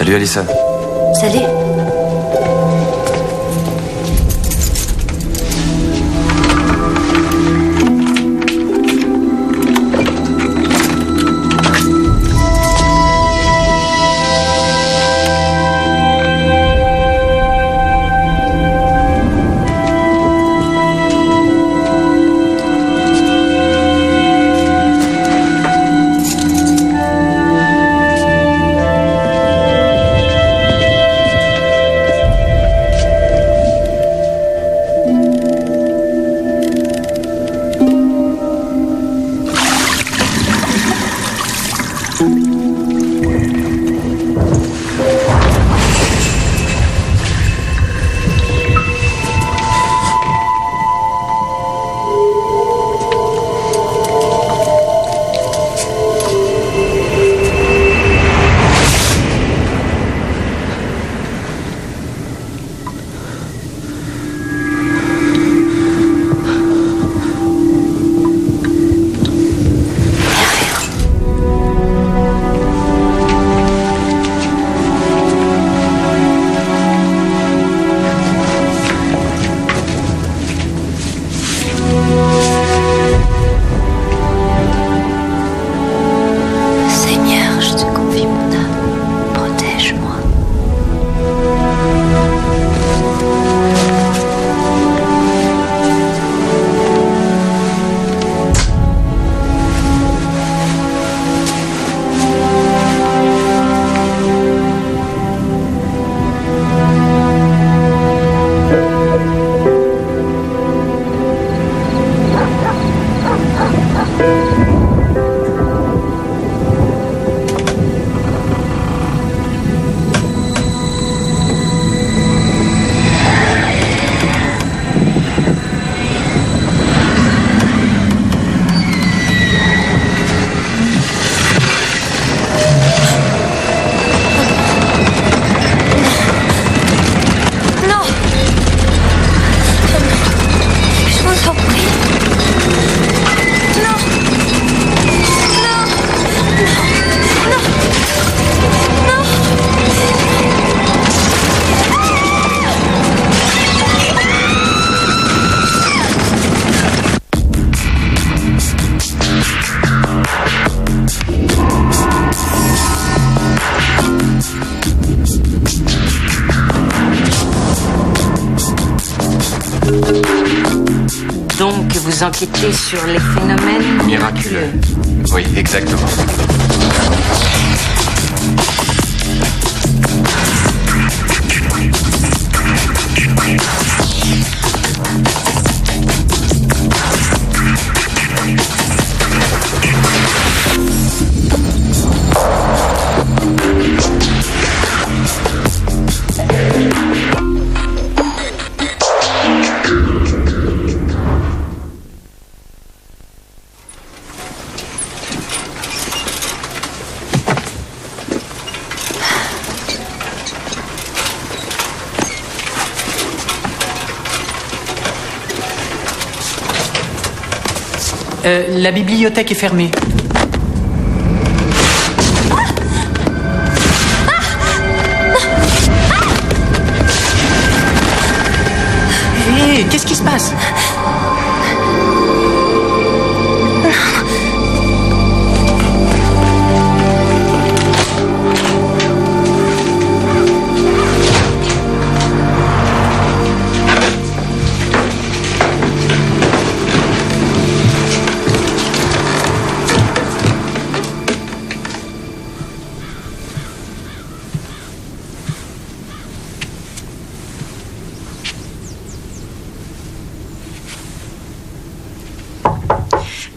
Salut, Alison. Salut. Donc, vous enquêtez sur les phénomènes miraculeux. Oui, exactement. La bibliothèque est fermée. Hé, qu'est-ce qui se passe?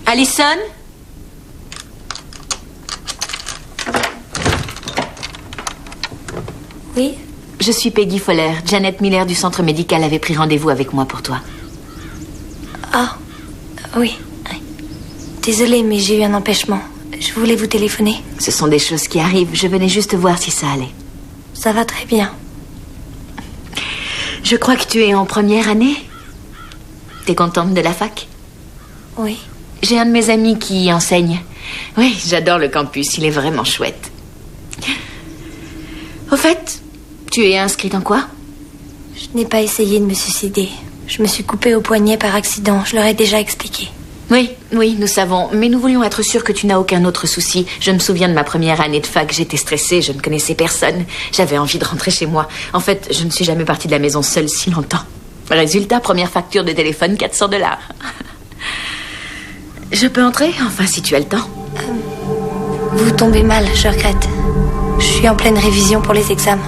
Alison? Oui? Je suis Peggy Fowler. Janet Miller du centre médical avait pris rendez-vous avec moi pour toi. Ah, oui. Désolée, mais j'ai eu un empêchement. Je voulais vous téléphoner. Ce sont des choses qui arrivent. Je venais juste voir si ça allait. Ça va très bien. Je crois que tu es en première année. T'es contente de la fac? Oui. J'ai un de mes amis qui y enseigne. Oui, j'adore le campus. Il est vraiment chouette. Au fait, tu es inscrite en quoi? Je n'ai pas essayé de me suicider. Je me suis coupée au poignet par accident. Je leur ai déjà expliqué. Oui, nous savons. Mais nous voulions être sûrs que tu n'as aucun autre souci. Je me souviens de ma première année de fac. J'étais stressée, je ne connaissais personne. J'avais envie de rentrer chez moi. En fait, je ne suis jamais partie de la maison seule si longtemps. Résultat, première facture de téléphone, $400. Je peux entrer? Enfin, si tu as le temps. Vous tombez mal, je regrette. Je suis en pleine révision pour les examens.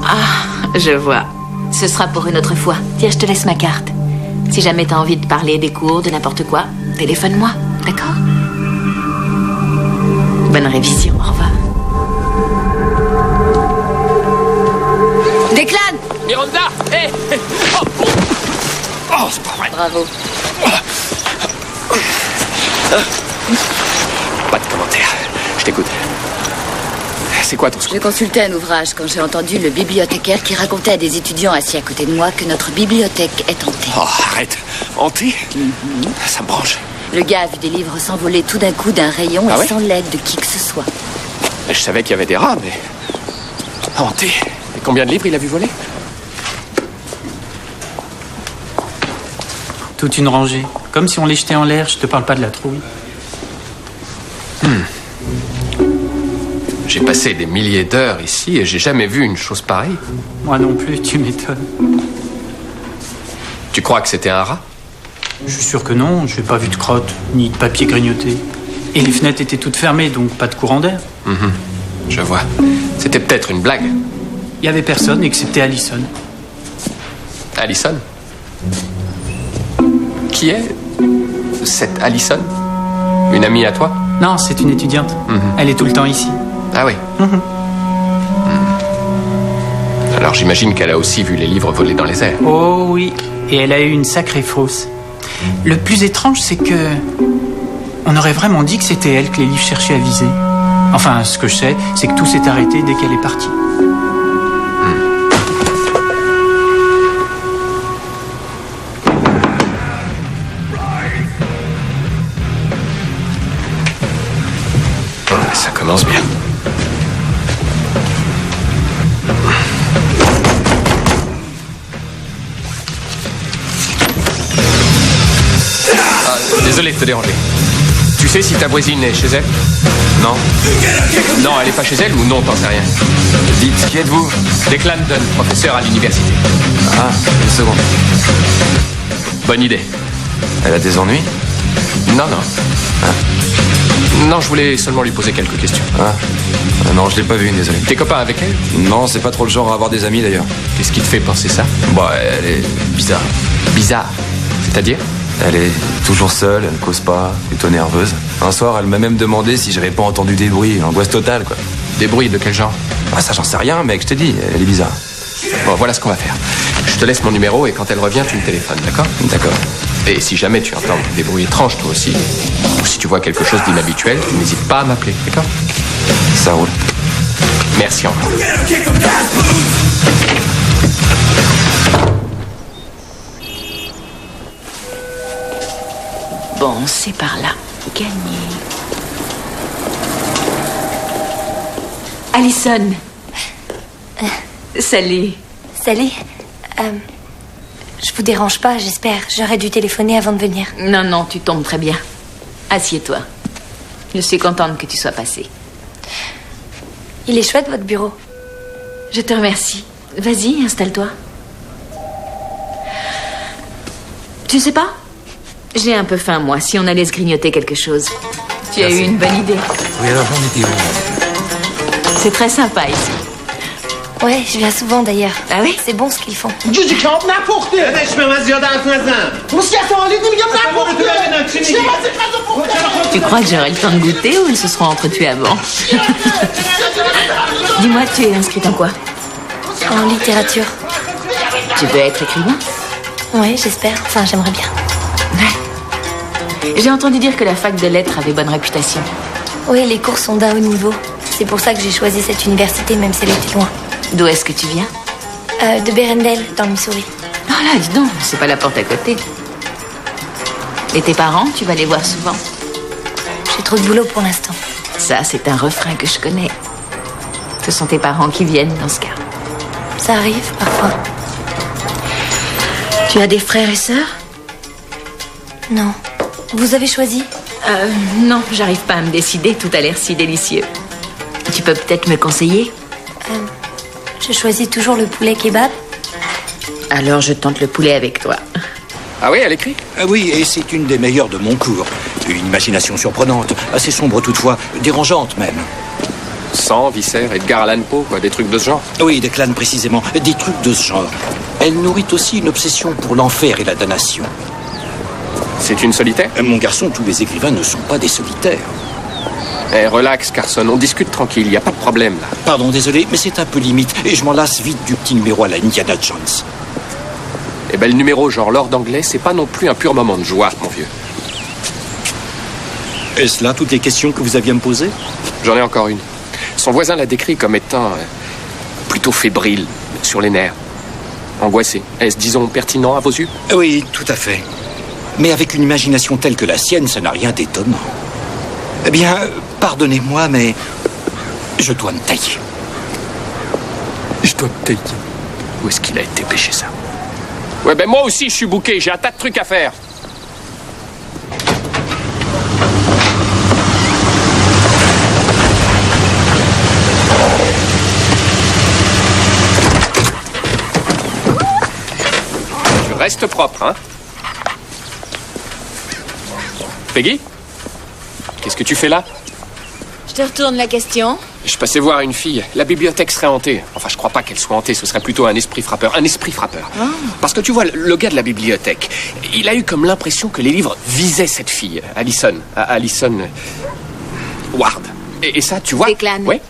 Ah, je vois. Ce sera pour une autre fois. Tiens, je te laisse ma carte. Si jamais t'as envie de parler des cours, de n'importe quoi, téléphone-moi, d'accord? Bonne révision, au revoir. Declan! Miranda! Hé! Oh, c'est pas vrai. Bravo. Pas de commentaire. Je t'écoute. C'est quoi ton Je scoop? consultais un ouvrage quand j'ai entendu le bibliothécaire qui racontait à des étudiants assis à côté de moi que notre bibliothèque est hantée. Oh, arrête. Hanté? Ça me branche. Le gars a vu des livres s'envoler tout d'un coup d'un rayon Ah et ouais? sans l'aide de qui que ce soit. Je savais qu'il y avait des rats, mais... Hanté. Et combien de livres il a vu voler? Toute une rangée. Comme si on les jetait en l'air, je te parle pas de la trouille. J'ai passé des milliers d'heures ici et j'ai jamais vu une chose pareille. Moi non plus, tu m'étonnes. Tu crois que c'était un rat? Je suis sûr que non, je n'ai pas vu de crotte, ni de papier grignoté. Et les fenêtres étaient toutes fermées, donc pas de courant d'air. Je vois. C'était peut-être une blague. Il y avait personne, excepté Allison. Allison? Qui est cette Allison? Une amie à toi? Non, c'est une étudiante. Elle est tout le temps ici. Ah oui. Alors j'imagine qu'elle a aussi vu les livres voler dans les airs. Oh oui, et elle a eu une sacrée fausse. Le plus étrange, c'est que... on aurait vraiment dit que c'était elle que les livres cherchaient à viser. Enfin, ce que je sais, c'est que tout s'est arrêté dès qu'elle est partie. Ça commence bien. Désolé de te déranger. Tu sais si ta voisine est chez elle? Non. Non, elle est pas chez elle ou non, t'en sais rien. Dites, qui êtes-vous? Declan Dunn, professeur à l'université. Ah, une seconde. Bonne idée. Elle a des ennuis? Non. Non, je voulais seulement lui poser quelques questions. Non, je l'ai pas vue, désolé. T'es copain avec elle? Non, c'est pas trop le genre à avoir des amis d'ailleurs. Qu'est-ce qui te fait penser ça? Bah, elle est bizarre. Bizarre. C'est-à-dire? Elle est toujours seule, elle ne cause pas, plutôt nerveuse. Un soir, elle m'a même demandé si j'avais pas entendu des bruits, angoisse totale, quoi. Des bruits de quel genre? Ah, ça, j'en sais rien, mec, je te dis, elle est bizarre. Bon, voilà ce qu'on va faire. Je te laisse mon numéro et quand elle revient, tu me téléphones, d'accord? D'accord. Et si jamais tu entends des bruits étranges, toi aussi, ou si tu vois quelque chose d'inhabituel, n'hésite pas à m'appeler, d'accord? Ça roule. Merci encore. Bon, c'est par là. Gagné. Allison. Salut. Salut. Je vous dérange pas, j'espère. J'aurais dû téléphoner avant de venir. Non, tu tombes très bien. Assieds-toi. Je suis contente que tu sois passée. Il est chouette, votre bureau. Je te remercie. Vas-y, installe-toi. Tu sais pas? J'ai un peu faim, moi, si on allait se grignoter quelque chose. Tu as eu une bonne idée. Oui, alors j'en étais où? C'est très sympa ici. Ouais, je viens souvent d'ailleurs. Ah oui? C'est bon ce qu'ils font. جوزي كم نپخته ولش به من زیاد حرف نزن موسیقی حالی میگم نپخته Tu crois que j'aurai le temps de goûter ou ils se seront entretués avant? Dis-moi, tu es inscrite en quoi? En littérature. Tu veux être écrivain? Ouais, j'espère. Enfin, j'aimerais bien. J'ai entendu dire que la fac de lettres avait bonne réputation. Oui, les cours sont d'un haut niveau. C'est pour ça que j'ai choisi cette université, même si elle était loin. D'où est-ce que tu viens? De Berendale, dans le Missouri. Oh là, dis donc, c'est pas la porte à côté. Et tes parents, tu vas les voir souvent? J'ai trop de boulot pour l'instant. Ça, c'est un refrain que je connais. Ce sont tes parents qui viennent dans ce cas. Ça arrive parfois. Tu as des frères et sœurs? Non. Vous avez choisi? Non, j'arrive pas à me décider. Tout a l'air si délicieux. Tu peux peut-être me conseiller? Je choisis toujours le poulet kebab. Alors je tente le poulet avec toi. Ah oui, elle écrit? Oui, et c'est une des meilleures de mon cours. Une imagination surprenante, assez sombre toutefois, dérangeante même. Sang, viscères, Edgar Allan Poe, quoi, des trucs de ce genre. Oui, des clans précisément, des trucs de ce genre. Elle nourrit aussi une obsession pour l'enfer et la damnation. C'est une solitaire? Mon garçon, tous les écrivains ne sont pas des solitaires. Eh, relax, Carson, on discute tranquille, y a pas de problème, là. Pardon, désolé, mais c'est un peu limite, et je m'en lasse vite du petit numéro à la Indiana Jones. Eh ben, le numéro genre Lord Anglais, c'est pas non plus un pur moment de joie, mon vieux. Est-ce là toutes les questions que vous aviez à me poser? J'en ai encore une. Son voisin l'a décrit comme étant plutôt fébrile, sur les nerfs, angoissé. Est-ce, disons, pertinent à vos yeux? Oui, tout à fait. Mais avec une imagination telle que la sienne, ça n'a rien d'étonnant. Eh bien, pardonnez-moi, mais je dois me tailler. Je dois me tailler. Où est-ce qu'il a été pêché, ça? Ouais, ben moi aussi, je suis bouqué. J'ai un tas de trucs à faire. Tu restes propre, hein? Peggy? Qu'est-ce que tu fais là? Je te retourne la question. Je passais voir une fille. La bibliothèque serait hantée. Enfin, je crois pas qu'elle soit hantée. Ce serait plutôt un esprit frappeur. Un esprit frappeur. Ah. Parce que tu vois, le gars de la bibliothèque, il a eu comme l'impression que les livres visaient cette fille, Allison. Allison Ward. Et ça, tu vois... Declan. Ouais.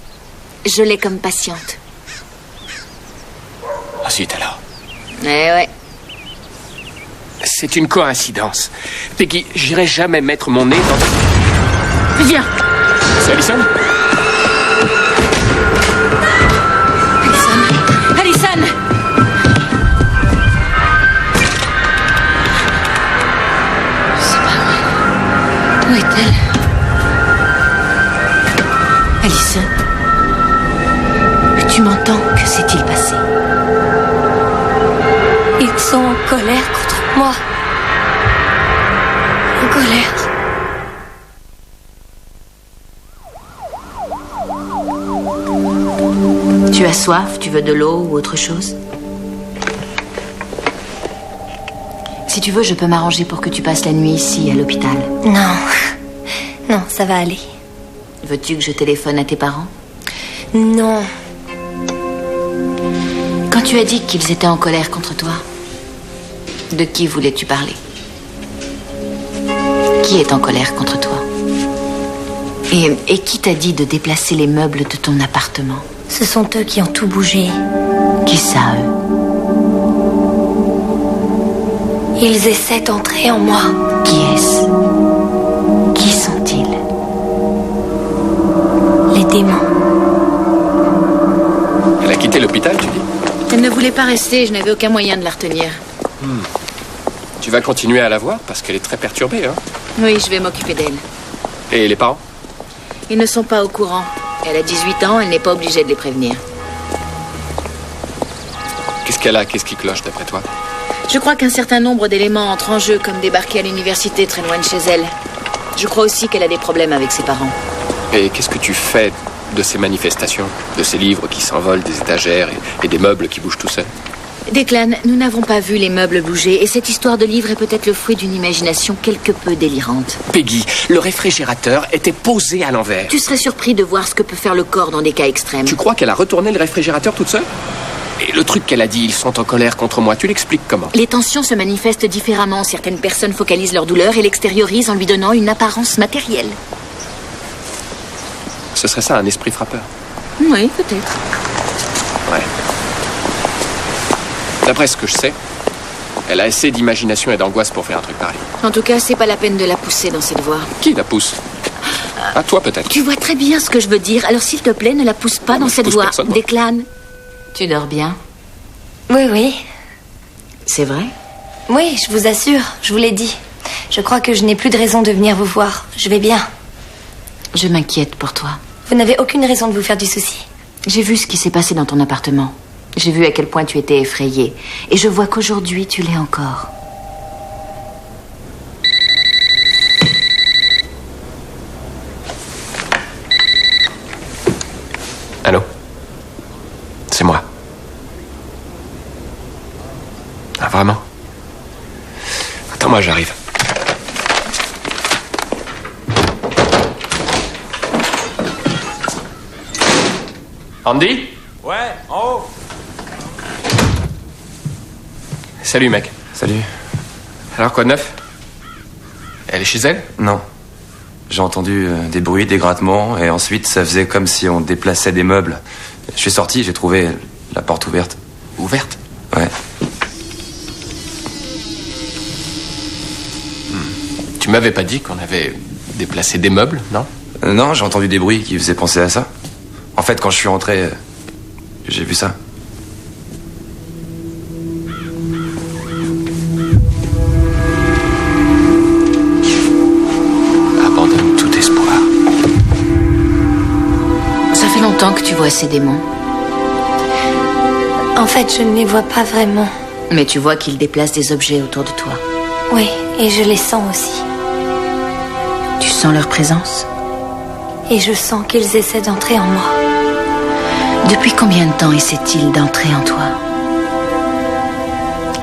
Je l'ai comme patiente. Ah, zut alors. Eh ouais. C'est une coïncidence. Peggy, j'irai jamais mettre mon nez dans... Viens. C'est Allison? Allison. C'est pas vrai. Où est-elle? Allison. Tu m'entends? Que s'est-il passé? Ils sont en colère contre moi. En colère. Tu as soif? Tu veux de l'eau ou autre chose? Si tu veux, je peux m'arranger pour que tu passes la nuit ici, à l'hôpital. Non. Non, ça va aller. Veux-tu que je téléphone à tes parents? Non. Quand tu as dit qu'ils étaient en colère contre toi, de qui voulais-tu parler? Qui est en colère contre toi? Et qui t'a dit de déplacer les meubles de ton appartement? Ce sont eux qui ont tout bougé. Qui ça, eux? Ils essaient d'entrer en moi. Qui est-ce? Qui sont-ils? Les démons. Elle a quitté l'hôpital, tu dis? Elle ne voulait pas rester, je n'avais aucun moyen de la retenir. Tu vas continuer à la voir parce qu'elle est très perturbée, hein? Oui, je vais m'occuper d'elle. Et les parents? Ils ne sont pas au courant. Elle a 18 ans, elle n'est pas obligée de les prévenir. Qu'est-ce qu'elle a? Qu'est-ce qui cloche, d'après toi? Je crois qu'un certain nombre d'éléments entrent en jeu, comme débarquer à l'université très loin de chez elle. Je crois aussi qu'elle a des problèmes avec ses parents. Et qu'est-ce que tu fais de ces manifestations? De ces livres qui s'envolent des étagères et des meubles qui bougent tout seuls? Declan, nous n'avons pas vu les meubles bouger, et cette histoire de livre est peut-être le fruit d'une imagination quelque peu délirante. Peggy, le réfrigérateur était posé à l'envers. Tu serais surpris de voir ce que peut faire le corps dans des cas extrêmes. Tu crois qu'elle a retourné le réfrigérateur toute seule? Et le truc qu'elle a dit, ils sont en colère contre moi, tu l'expliques comment? Les tensions se manifestent différemment. Certaines personnes focalisent leur douleur et l'extériorisent en lui donnant une apparence matérielle. Ce serait ça, un esprit frappeur? Oui, peut-être. Ouais. D'après ce que je sais, elle a assez d'imagination et d'angoisse pour faire un truc pareil. En tout cas, c'est pas la peine de la pousser dans cette voie. Qui la pousse? À toi, peut-être. Tu vois très bien ce que je veux dire. Alors, s'il te plaît, ne la pousse pas dans cette voie. Personne, Declan, tu dors bien? Oui, oui. C'est vrai? Oui, je vous assure, je vous l'ai dit. Je crois que je n'ai plus de raison de venir vous voir. Je vais bien. Je m'inquiète pour toi. Vous n'avez aucune raison de vous faire du souci. J'ai vu ce qui s'est passé dans ton appartement. J'ai vu à quel point tu étais effrayée. Et je vois qu'aujourd'hui, tu l'es encore. Allô? C'est moi. Ah, vraiment? Attends-moi, j'arrive. Andy? Ouais, en haut. Salut, mec. Salut. Alors, quoi de neuf? Elle est chez elle? Non. J'ai entendu des bruits, des grattements, et ensuite ça faisait comme si on déplaçait des meubles. Je suis sorti, j'ai trouvé la porte ouverte. Ouverte? Ouais. Tu m'avais pas dit qu'on avait déplacé des meubles, non? Non, j'ai entendu des bruits qui faisaient penser à ça. En fait, quand je suis rentré, j'ai vu ça. Abandonne tout espoir. Ça fait longtemps que tu vois ces démons. En fait, je ne les vois pas vraiment. Mais tu vois qu'ils déplacent des objets autour de toi. Oui, et je les sens aussi. Tu sens leur présence? Et je sens qu'ils essaient d'entrer en moi. Depuis combien de temps essaient-ils d'entrer en toi?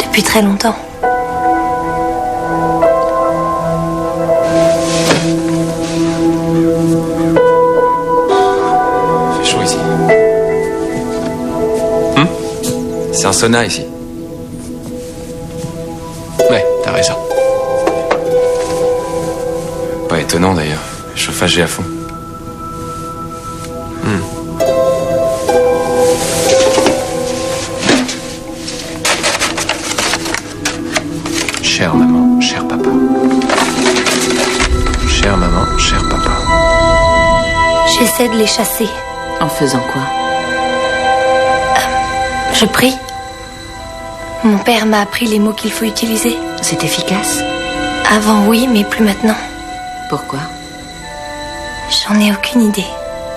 Depuis très longtemps. Il fait chaud ici. C'est un sauna ici. Ouais, t'as raison. Pas étonnant d'ailleurs. Chauffage est à fond. Chère maman, cher papa. Chère maman, cher papa. J'essaie de les chasser. En faisant quoi? Je prie. Mon père m'a appris les mots qu'il faut utiliser. C'est efficace? Avant, oui, mais plus maintenant. Pourquoi? J'en ai aucune idée.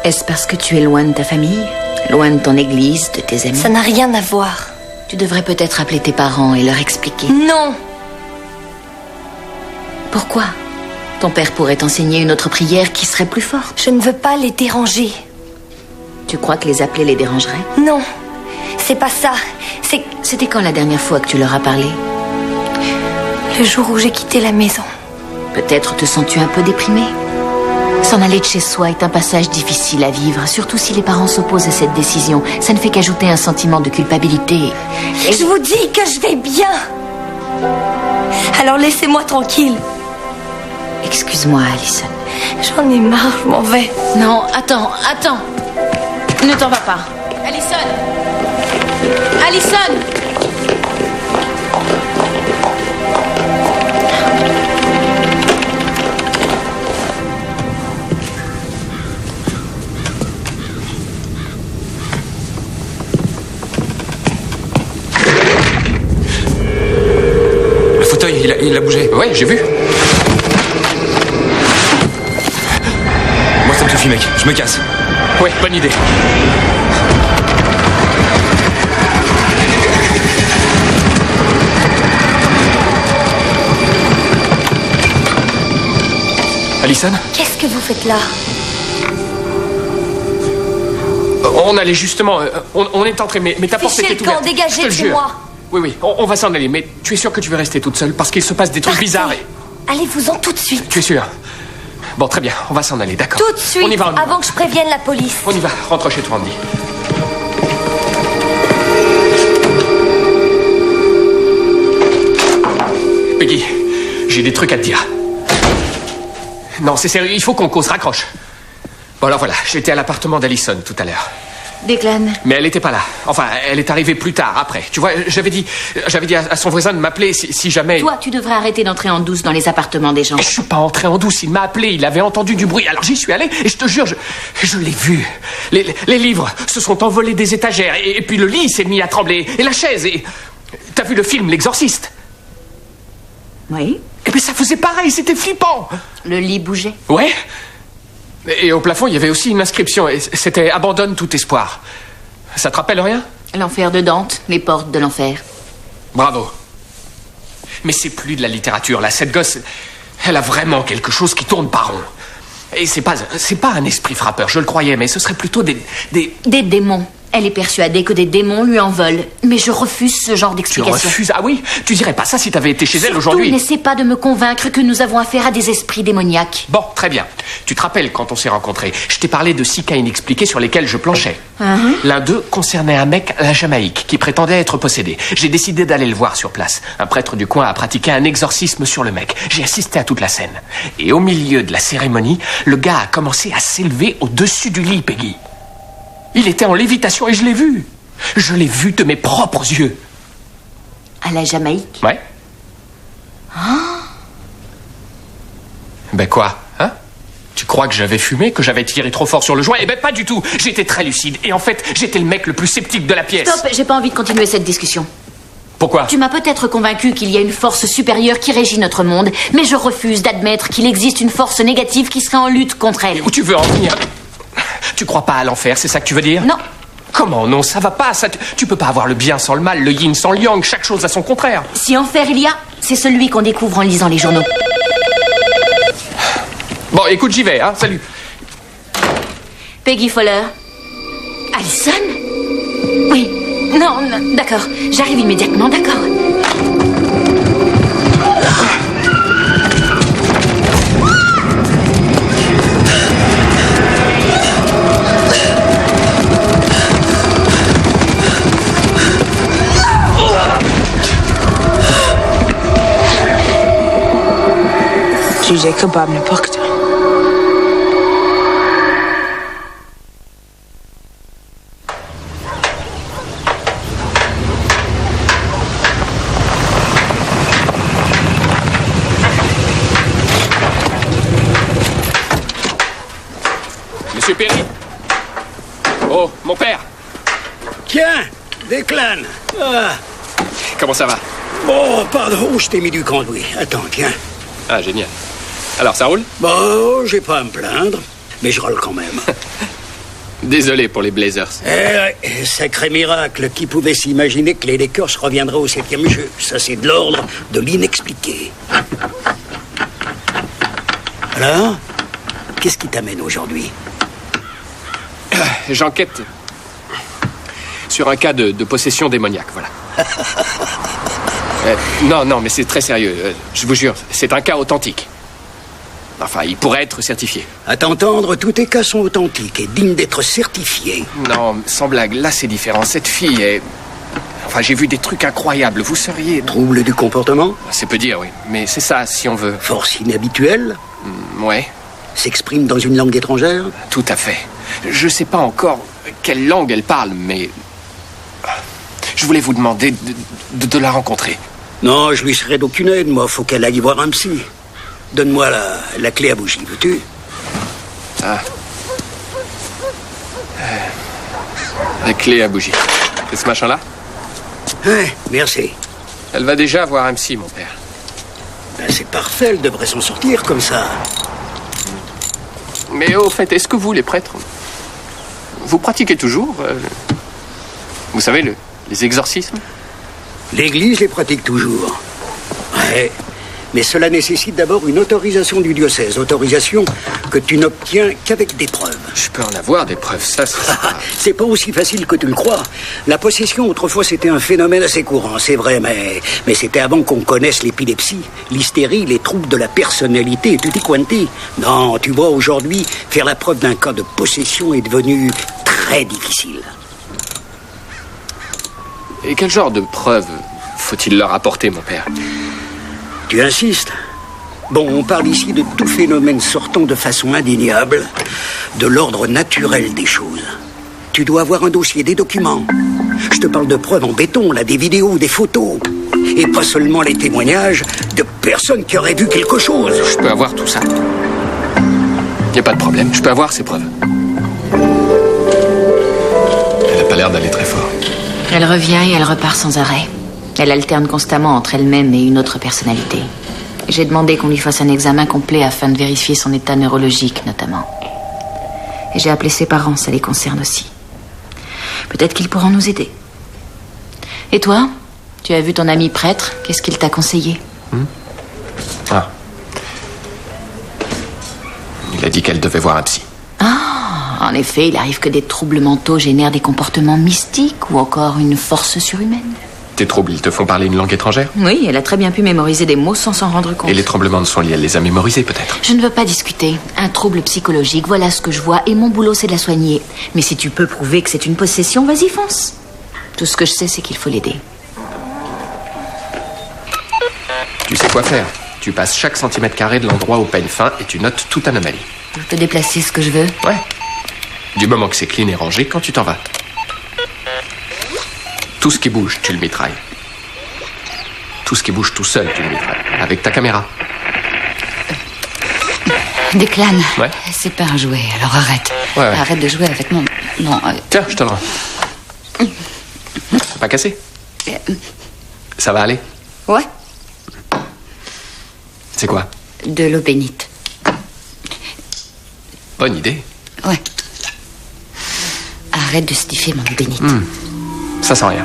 Est-ce parce que tu es loin de ta famille? Loin de ton église, de tes amis? Ça n'a rien à voir. Tu devrais peut-être appeler tes parents et leur expliquer. Non! Pourquoi? Ton père pourrait t'enseigner une autre prière qui serait plus forte. Je ne veux pas les déranger. Tu crois que les appeler les dérangerait? Non, c'est pas ça. C'était quand la dernière fois que tu leur as parlé? Le jour où j'ai quitté la maison. Peut-être te sens-tu un peu déprimé? S'en aller de chez soi est un passage difficile à vivre, surtout si les parents s'opposent à cette décision. Ça ne fait qu'ajouter un sentiment de culpabilité. Et... Je vous dis que je vais bien. Alors laissez-moi tranquille. Excuse-moi, Allison. J'en ai marre, je m'en vais. Non, attends. Ne t'en vas pas. Allison! Le fauteuil, il a bougé. Ouais, j'ai vu. Moi, ça me suffit, mec. Je me casse. Ouais, bonne idée. Allison? Qu'est-ce que vous faites là? On allait justement... on est entré, mais ta porte Fichez était le camp, ouverte. dégagez Je te de chez jure. moi. Oui, on va s'en aller, mais tu es sûr que tu veux rester toute seule? Parce qu'il se passe des trucs Partez. bizarres et... Allez-vous-en tout de suite. Tu es sûr? Bon, très bien, on va s'en aller, d'accord? Tout de suite, On y va, avant que je prévienne la police. On y va, rentre chez toi, Andy. Peggy, j'ai des trucs à te dire. Non, c'est sérieux, il faut qu'on cause, raccroche. Bon, alors voilà, j'étais à l'appartement d'Allison tout à l'heure. Declan. Mais elle n'était pas là. Enfin, elle est arrivée plus tard, après. Tu vois, j'avais dit à son voisin de m'appeler si jamais... Toi, tu devrais arrêter d'entrer en douce dans les appartements des gens. Je suis pas entré en douce, il m'a appelé, il avait entendu du bruit. Alors j'y suis allé et je te jure, je l'ai vu. Les livres se sont envolés des étagères et puis le lit s'est mis à trembler. Et la chaise et... T'as vu le film L'Exorciste? Oui. Eh bien ça faisait pareil, c'était flippant. Le lit bougeait. Ouais. Et au plafond, il y avait aussi une inscription. Et c'était « Abandonne tout espoir ». Ça te rappelle rien? L'enfer de Dante, les portes de l'enfer. Bravo. Mais c'est plus de la littérature, là. Cette gosse, elle a vraiment quelque chose qui tourne par rond. Et c'est pas un esprit frappeur, je le croyais, mais ce serait plutôt des... Des démons. Elle est persuadée que des démons lui en veulent. Mais je refuse ce genre Tu d'explication. refuses? Ah oui? Tu dirais pas ça si t'avais été chez elle aujourd'hui. Surtout, n'essaie pas de me convaincre que nous avons affaire à des esprits démoniaques. Bon, très bien. Tu te rappelles quand on s'est rencontrés, je t'ai parlé de 6 cas inexpliqués sur lesquels je planchais. L'un d'eux concernait un mec à la Jamaïque qui prétendait être possédé. J'ai décidé d'aller le voir sur place. Un prêtre du coin a pratiqué un exorcisme sur le mec. J'ai assisté à toute la scène. Et au milieu de la cérémonie, le gars a commencé à s'élever au-dessus du lit, Peggy. Il était en lévitation et je l'ai vu. Je l'ai vu de mes propres yeux. À la Jamaïque? Ouais. Ben quoi, hein? Tu crois que j'avais fumé, que j'avais tiré trop fort sur le joint? Eh ben pas du tout. J'étais très lucide. Et en fait, j'étais le mec le plus sceptique de la pièce. Stop, j'ai pas envie de continuer cette discussion. Pourquoi? Tu m'as peut-être convaincu qu'il y a une force supérieure qui régit notre monde, mais je refuse d'admettre qu'il existe une force négative qui serait en lutte contre elle. Où tu veux en venir? Tu crois pas à l'enfer, c'est ça que tu veux dire? Non. Comment non? Ça va pas, ça... Tu peux pas avoir le bien sans le mal, le yin sans le yang, chaque chose a son contraire. Si enfer il y a, c'est celui qu'on découvre en lisant les journaux. Bon, écoute, j'y vais, hein, salut. Peggy Fowler. Allison? Oui. Non, non, d'accord. J'arrive immédiatement, d'accord. جوجه كباب نپخته. Monsieur Perry. Oh, mon père. Tiens, Declan. Ah. Comment ça va? Oh, pardon, je t'ai mis du cambouis. Attends, tiens. Ah, génial. Alors, ça roule? Bon, j'ai pas à me plaindre, mais je roule quand même. Désolé pour les Blazers. Eh, sacré miracle, qui pouvait s'imaginer que les Lakers reviendraient au 7e jeu? Ça, c'est de l'ordre de l'inexpliqué. Alors, qu'est-ce qui t'amène aujourd'hui? J'enquête sur un cas de possession démoniaque, voilà. Non, mais c'est très sérieux. Je vous jure, c'est un cas authentique. Enfin, il pourrait être certifié. À t'entendre, tous tes cas sont authentiques et dignes d'être certifiés. Non, sans blague, là c'est différent. Cette fille est... Enfin, j'ai vu des trucs incroyables. Vous seriez... Trouble du comportement? C'est peu dire, oui. Mais c'est ça, si on veut. Force inhabituelle? Ouais. S'exprime dans une langue étrangère? Tout à fait. Je sais pas encore quelle langue elle parle, mais... Je voulais vous demander de la rencontrer. Non, je lui serai d'aucune aide, moi. Faut qu'elle aille voir un psy. Donne-moi la clé à bougie, veux-tu? Ah. La clé à bougie. C'est ce machin-là? Ouais, merci. Elle va déjà voir un psy, mon père. Ben, c'est parfait, elle devrait s'en sortir comme ça. Mais au fait, est-ce que vous, les prêtres, vous pratiquez toujours, vous savez, les exorcismes? L'Église les pratique toujours. Ouais, mais cela nécessite d'abord une autorisation du diocèse. Autorisation que tu n'obtiens qu'avec des preuves. Je peux en avoir des preuves, ça, c'est pas aussi facile que tu le crois. La possession, autrefois, c'était un phénomène assez courant, c'est vrai, mais c'était avant qu'on connaisse l'épilepsie, l'hystérie, les troubles de la personnalité, tutti quanti. Non, tu vois, aujourd'hui, faire la preuve d'un cas de possession est devenu très difficile. Et quel genre de preuves faut-il leur apporter, mon père? Tu insistes? Bon, on parle ici de tout phénomène sortant de façon indéniable de l'ordre naturel des choses. Tu dois avoir un dossier, des documents. Je te parle de preuves en béton, là, des vidéos, des photos. Et pas seulement les témoignages de personnes qui auraient vu quelque chose. Je peux avoir tout ça. Y a pas de problème, je peux avoir ces preuves. Elle a pas l'air d'aller très fort. Elle revient et elle repart sans arrêt. Elle alterne constamment entre elle-même et une autre personnalité. J'ai demandé qu'on lui fasse un examen complet afin de vérifier son état neurologique, notamment. Et j'ai appelé ses parents, ça les concerne aussi. Peut-être qu'ils pourront nous aider. Et toi, tu as vu ton ami prêtre, qu'est-ce qu'il t'a conseillé? Ah. Il a dit qu'elle devait voir un psy. Ah, en effet, il arrive que des troubles mentaux génèrent des comportements mystiques ou encore une force surhumaine. Tes troubles, ils te font parler une langue étrangère? Oui, elle a très bien pu mémoriser des mots sans s'en rendre compte. Et les tremblements de son lit, elle les a mémorisés peut-être? Je ne veux pas discuter. Un trouble psychologique, voilà ce que je vois, et mon boulot, c'est de la soigner. Mais si tu peux prouver que c'est une possession, vas-y, fonce. Tout ce que je sais, c'est qu'il faut l'aider. Tu sais quoi faire. Tu passes chaque centimètre carré de l'endroit au peigne fin et tu notes toute anomalie. Je peux déplacer ce que je veux? Ouais. Du moment que c'est clean et rangé, quand tu t'en vas. Tout ce qui bouge, tu le mitrailles. Tout ce qui bouge tout seul, tu le mitrailles. Avec ta caméra. Declan, Ouais. c'est pas un jouet, alors arrête. Ouais. Arrête de jouer avec mon... Non, Tiens, je te le rends. C'est pas cassé? Ça va aller? Ouais, C'est quoi? de l'eau bénite. Bonne idée. Ouais. Arrête de sniffer mon eau bénite. Ça sent rien.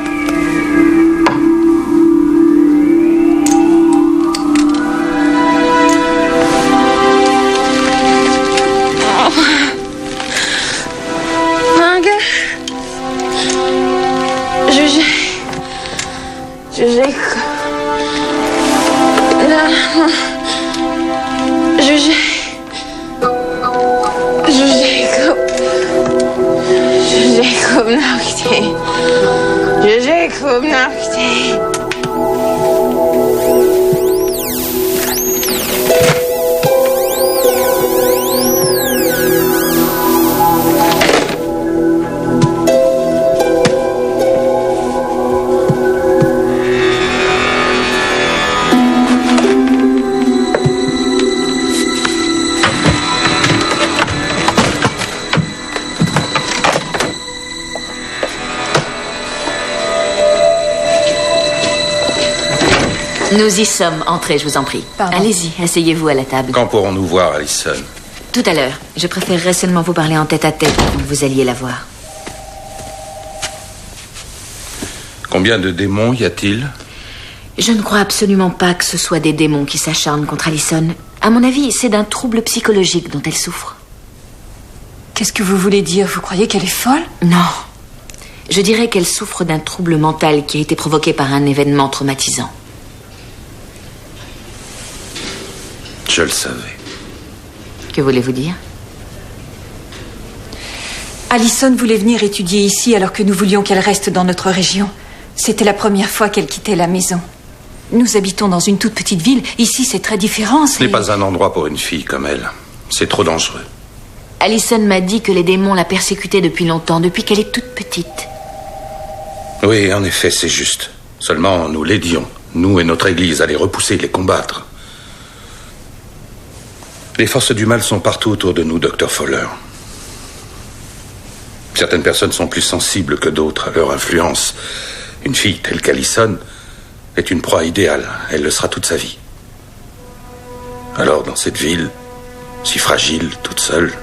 Nous y sommes. Entrez, je vous en prie. Pardon. Allez-y, asseyez-vous à la table. Quand pourrons-nous voir Allison? Tout à l'heure. Je préférerais seulement vous parler en tête-à-tête avant que vous alliez la voir. Combien de démons y a-t-il? Je ne crois absolument pas que ce soit des démons qui s'acharnent contre Allison. À mon avis, c'est d'un trouble psychologique dont elle souffre. Qu'est-ce que vous voulez dire? Vous croyez qu'elle est folle? Non. Je dirais qu'elle souffre d'un trouble mental qui a été provoqué par un événement traumatisant. Je le savais. Que voulez-vous dire? Allison voulait venir étudier ici alors que nous voulions qu'elle reste dans notre région. C'était la première fois qu'elle quittait la maison. Nous habitons dans une toute petite ville. Ici, c'est très différent. Ce n'est pas un endroit pour une fille comme elle. C'est trop dangereux. Allison m'a dit que les démons la persécutaient depuis longtemps, depuis qu'elle est toute petite. Oui, en effet, c'est juste. Seulement, nous l'aidions. Nous et notre église à les repousser, les combattre. Les forces du mal sont partout autour de nous, Dr. Fowler. Certaines personnes sont plus sensibles que d'autres à leur influence. Une fille telle qu'Allison est une proie idéale. Elle le sera toute sa vie. Alors, dans cette ville, si fragile, toute seule,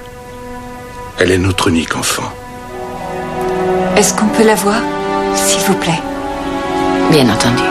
elle est notre unique enfant. Est-ce qu'on peut la voir, s'il vous plaît? Bien entendu.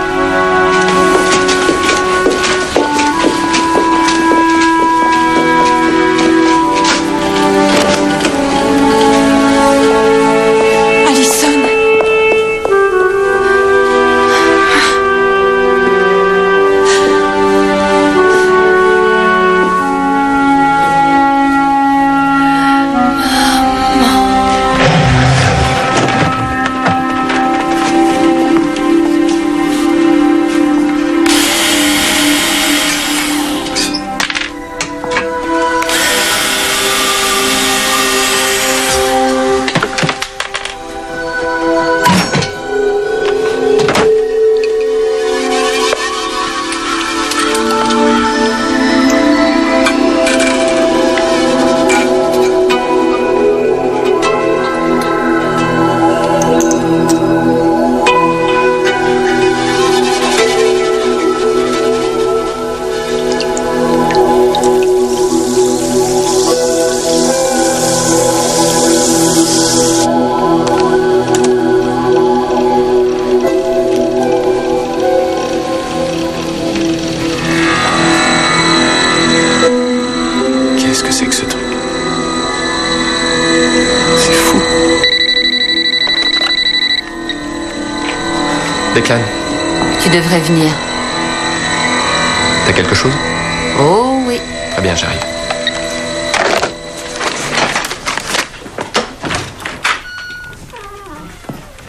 Declan, Tu devrais venir. t'as quelque chose? Oh oui. Très bien, j'arrive.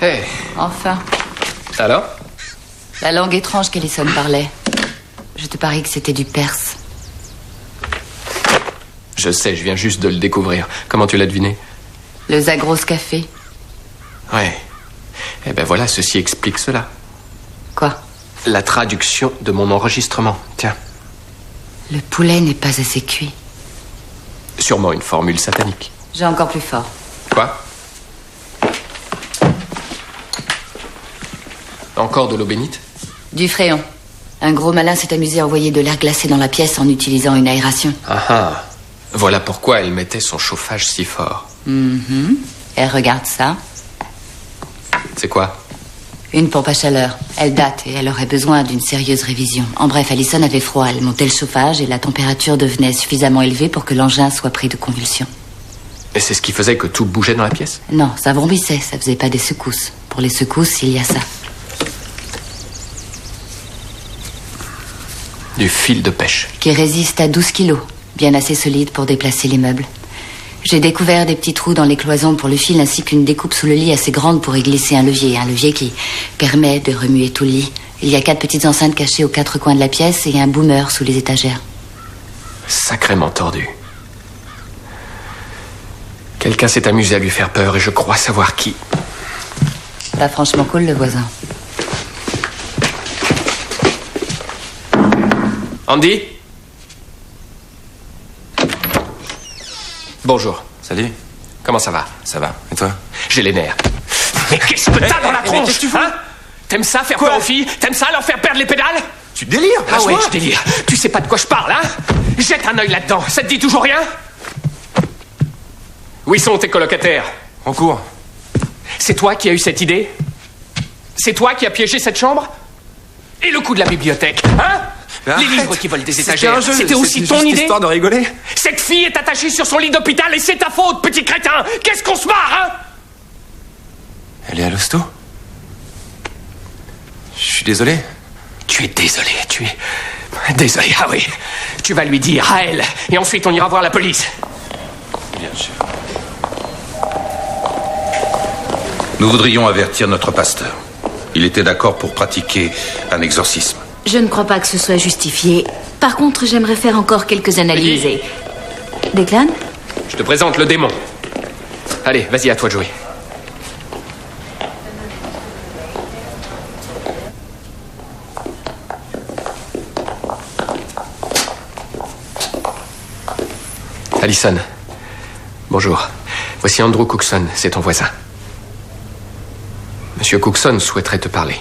Hey. Enfin. Alors? La langue étrange qu'Ellison parlait. Je te parie que c'était du perse. Je sais, je viens juste de le découvrir. Comment tu l'as deviné? Le Zagros Café. Ouais. Eh ben voilà, ceci explique cela. Quoi? La traduction de mon enregistrement. Tiens. Le poulet n'est pas assez cuit. Sûrement une formule satanique. J'ai encore plus fort. Quoi? Encore de l'eau bénite? Du fréon. Un gros malin s'est amusé à envoyer de l'air glacé dans la pièce en utilisant une aération. Ah ah. Voilà pourquoi elle mettait son chauffage si fort. Elle regarde ça. C'est quoi? Une pompe à chaleur. Elle date et elle aurait besoin d'une sérieuse révision. En bref, Allison avait froid. Elle montait le chauffage et la température devenait suffisamment élevée pour que l'engin soit pris de convulsions. Et c'est ce qui faisait que tout bougeait dans la pièce? Non, ça vrombissait, ça faisait pas des secousses. Pour les secousses, il y a ça. Du fil de pêche. Qui résiste à 12 kilos. Bien assez solide pour déplacer les meubles. J'ai découvert des petits trous dans les cloisons pour le fil ainsi qu'une découpe sous le lit assez grande pour y glisser un levier qui permet de remuer tout le lit. Il y a 4 petites enceintes cachées aux 4 coins de la pièce et un boomer sous les étagères. Sacrément tordu. Quelqu'un s'est amusé à lui faire peur et je crois savoir qui. Pas franchement cool, le voisin. Andy? Bonjour. Salut. Comment ça va? Ça va. Et toi? J'ai les nerfs. Mais qu'est-ce que t'as dans la tronche, qu'est-ce que tu fous? hein? T'aimes ça, faire peur aux filles? T'aimes ça, leur faire perdre les pédales? Tu délires? Ah ouais, je délire. Tu sais pas de quoi je parle, hein? Jette un œil là-dedans. Ça te dit toujours rien? Où sont tes colocataires? En cours. C'est toi qui as eu cette idée? C'est toi qui as piégé cette chambre? Et le coup de la bibliothèque, hein? Les livres qui volent des étagères, c'était aussi ton idée? Histoire de rigoler. Cette fille est attachée sur son lit d'hôpital et c'est ta faute, petit crétin! Qu'est-ce qu'on se marre, hein? Elle est à l'hosto? Je suis désolé. Tu es désolé, tu es... Désolé, ah oui. Tu vas lui dire à elle, et ensuite on ira voir la police. Bien sûr. Nous voudrions avertir notre pasteur. Il était d'accord pour pratiquer un exorcisme. Je ne crois pas que ce soit justifié. Par contre, j'aimerais faire encore quelques analyses et... Declan? Je te présente le démon. Allez, vas-y, à toi de jouer. Allison. Bonjour. Voici Andrew Cookson, c'est ton voisin. Monsieur Cookson souhaiterait te parler.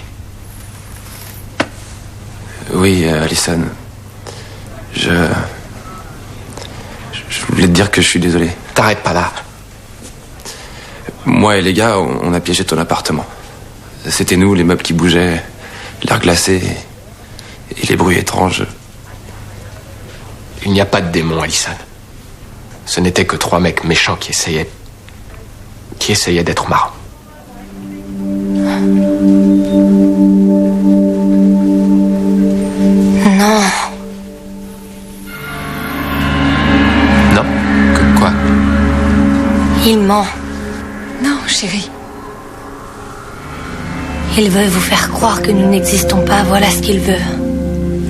Oui, Allison. Je voulais te dire que je suis désolé. T'arrêtes pas là. Moi et les gars, on a piégé ton appartement. C'était nous, les meubles qui bougeaient, l'air glacé et les bruits étranges. Il n'y a pas de démon, Allison. Ce n'étaient que 3 mecs méchants qui essayaient d'être marrants. Non. Non? Que quoi? Il ment. Non, chérie. Il veut vous faire croire que nous n'existons pas. Voilà ce qu'il veut.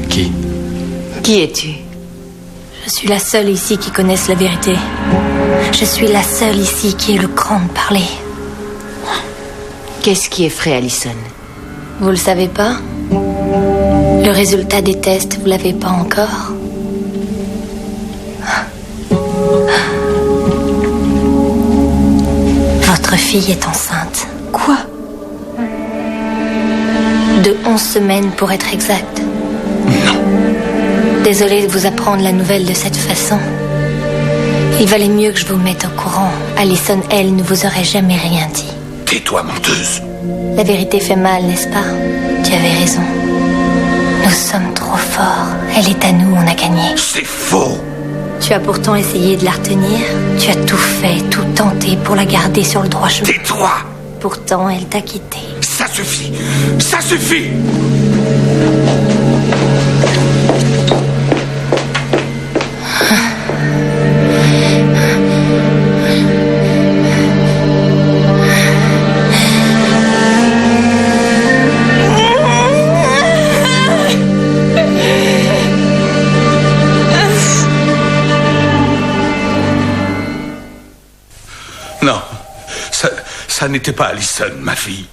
Qui? Qui es-tu? Je suis la seule ici qui connaisse la vérité. Je suis la seule ici qui ait le cran de parler. Qu'est-ce qui effraie Allison? Vous le savez pas? Le résultat des tests, vous l'avez pas encore? Votre fille est enceinte. Quoi? De 11 semaines pour être exact. Désolée de vous apprendre la nouvelle de cette façon. Il valait mieux que je vous mette au courant. Allison, elle, ne vous aurait jamais rien dit. Tais-toi, menteuse. La vérité fait mal, n'est-ce pas? Tu avais raison. Nous sommes trop forts. Elle est à nous, on a gagné. C'est faux. Tu as pourtant essayé de la retenir. Tu as tout fait, tout tenté pour la garder sur le droit chemin. Tais-toi. Pourtant, elle t'a quitté. Ça suffit. Ça suffit. Non, ça n'était pas Allison, ma fille.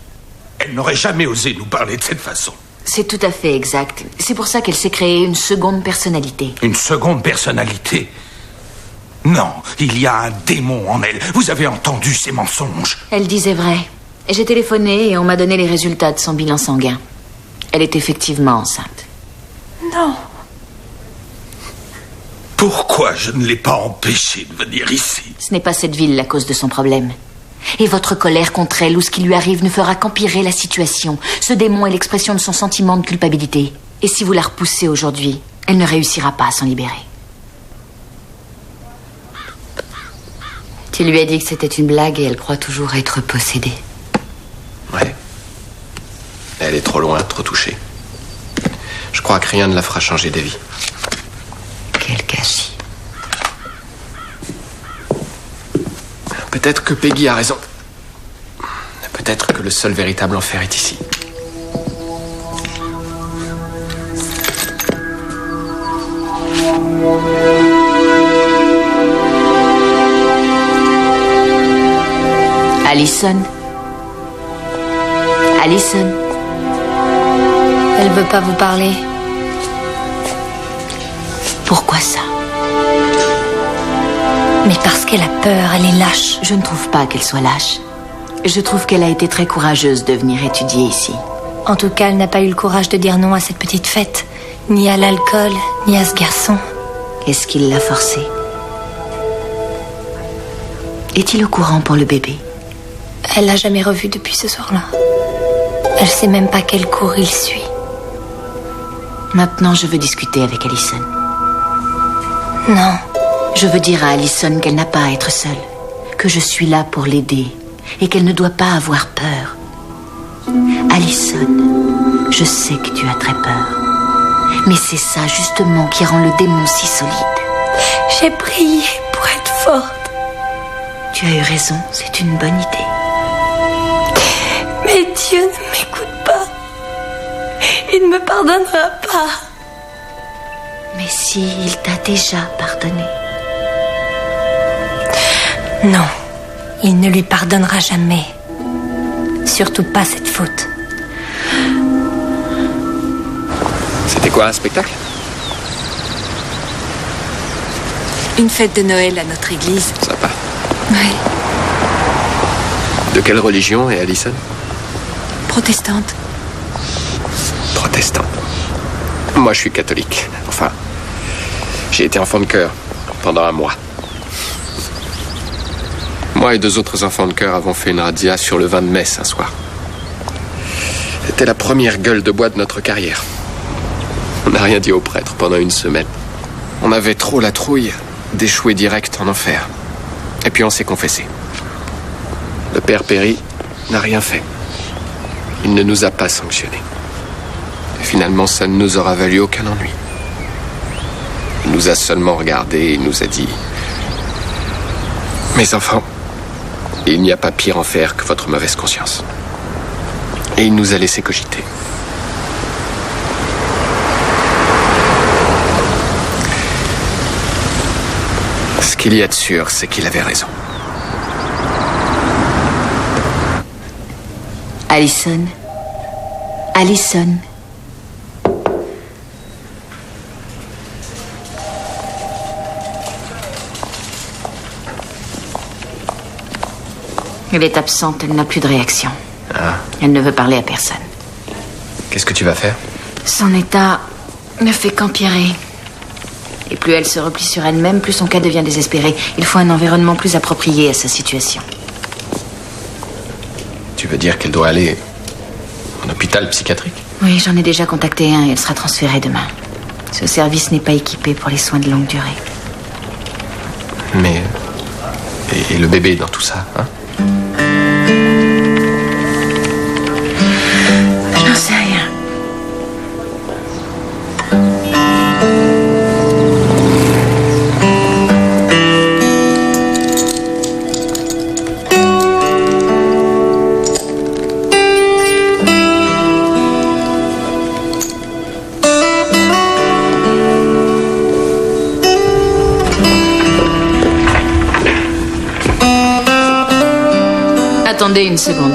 Elle n'aurait jamais osé nous parler de cette façon. C'est tout à fait exact. C'est pour ça qu'elle s'est créée une seconde personnalité. Une seconde personnalité? Non, il y a un démon en elle. Vous avez entendu ses mensonges. Elle disait vrai. J'ai téléphoné et on m'a donné les résultats de son bilan sanguin. Elle est effectivement enceinte. Non. Pourquoi je ne l'ai pas empêchée de venir ici? Ce n'est pas cette ville la cause de son problème. Et votre colère contre elle ou ce qui lui arrive ne fera qu'empirer la situation. Ce démon est l'expression de son sentiment de culpabilité. Et si vous la repoussez aujourd'hui, elle ne réussira pas à s'en libérer. Tu lui as dit que c'était une blague et elle croit toujours être possédée. Ouais. Elle est trop loin, trop touchée. Je crois que rien ne la fera changer d'avis. Quel gâchis. Peut-être que Peggy a raison. Peut-être que le seul véritable enfer est ici. Allison. Allison. Elle veut pas vous parler. Pourquoi ça? Mais parce qu'elle a peur, elle est lâche. Je ne trouve pas qu'elle soit lâche. Je trouve qu'elle a été très courageuse de venir étudier ici. En tout cas, elle n'a pas eu le courage de dire non à cette petite fête. Ni à l'alcool, ni à ce garçon. Est-ce qu'il l'a forcée? Est-il au courant pour le bébé? Elle l'a jamais revu depuis ce soir-là. Elle sait même pas quel cours il suit. Maintenant, je veux discuter avec Allison. Non. Je veux dire à Allison qu'elle n'a pas à être seule, que je suis là pour l'aider et qu'elle ne doit pas avoir peur. Allison, je sais que tu as très peur, mais c'est ça justement qui rend le démon si solide. J'ai prié pour être forte. Tu as eu raison, c'est une bonne idée. Mais Dieu ne m'écoute pas. Il ne me pardonnera pas. Mais si, il t'a déjà pardonné. Non, il ne lui pardonnera jamais. Surtout pas cette faute. C'était quoi, un spectacle? Une fête de Noël à notre église. Sympa. Oui. De quelle religion est Allison? Protestante. Protestante. Moi, je suis catholique. Enfin, j'ai été enfant de chœur pendant un mois. Moi et 2 autres enfants de chœur avons fait une razzia sur le vin de messe un soir. C'était la première gueule de bois de notre carrière. On n'a rien dit au prêtre pendant 1 semaine. On avait trop la trouille d'échouer direct en enfer. Et puis on s'est confessé. Le père Perry n'a rien fait. Il ne nous a pas sanctionnés. Et finalement, ça ne nous aura valu aucun ennui. Il nous a seulement regardés et il nous a dit: mes enfants, il n'y a pas pire enfer que votre mauvaise conscience. Et il nous a laissé cogiter. Ce qu'il y a de sûr, c'est qu'il avait raison. Allison. Allison. Elle est absente, elle n'a plus de réaction. Ah. Elle ne veut parler à personne. Qu'est-ce que tu vas faire? Son état ne fait qu'empirer. Et plus elle se replie sur elle-même, plus son cas devient désespéré. Il faut un environnement plus approprié à sa situation. Tu veux dire qu'elle doit aller en hôpital psychiatrique? Oui, j'en ai déjà contacté un et elle sera transférée demain. Ce service n'est pas équipé pour les soins de longue durée. Mais... Et le bébé dans tout ça, hein? Attendez une seconde.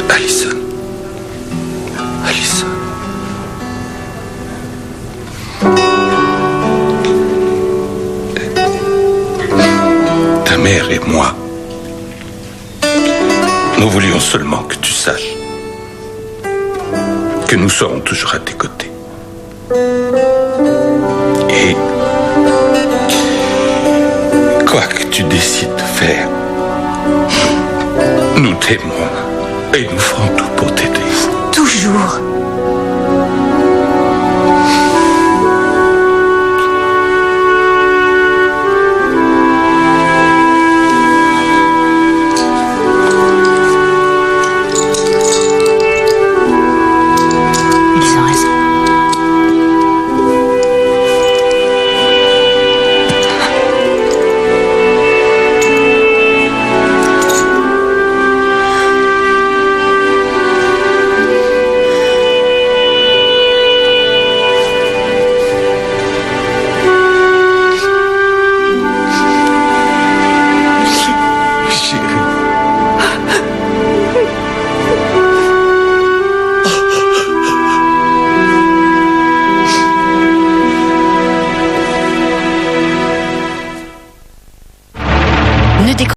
Allison. Allison. Ta mère et moi, nous voulions seulement que tu saches que nous serons toujours à tes côtés. Et quoi que tu décides de faire, nous t'aimerons et nous ferons tout pour t'aider. Toujours.